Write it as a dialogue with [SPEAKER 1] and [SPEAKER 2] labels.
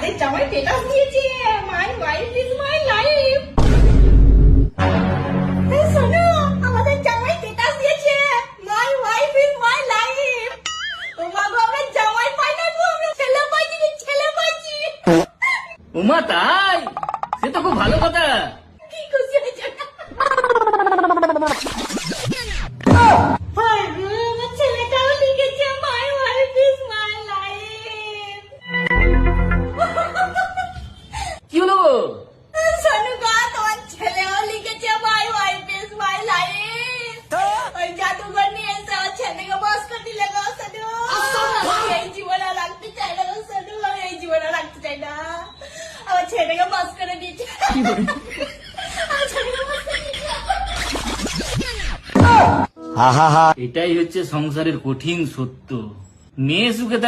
[SPEAKER 1] আমাদের জামাই স্ট্যাটাস দিয়েছে, my wife is my life. শোনো, আমাদের জামাই স্ট্যাটাস দিয়েছে, my wife is my life. ও মা গো, আমরা জামাই পাই না গো, আমরা ছেলে পাইছি, ছেলে পাইছি।
[SPEAKER 2] উমা তাই? সে তো খুব ভালো কথা।
[SPEAKER 1] কি খুশি হয়েছে। ভাই গো, আমার ছেলেটাও লিখেছে, মাই ওয়াইফ ইজ মাই লাইফ।
[SPEAKER 2] কি হলো?
[SPEAKER 1] শোনো গো, তোমার ছেলেও লিখেছে, মাই ওয়াইফ ইজ মাই লাইফ। ওই জাদুঘর নিয়ে এসে আমার ছেলেকে বস করে দিলে গো। শোনো, আমি এই জীবন আর রাখতে চাই না গো। শোনো, আমি এই জীবন আর রাখতে চাই না। আমার ছেলেকে বস করে দিয়েছে। আমার ছেলেকে বস করে দিয়েছে।
[SPEAKER 2] এটাই হচ্ছে সংসারের কঠিন সত্য। মেয়ে সুখে থাক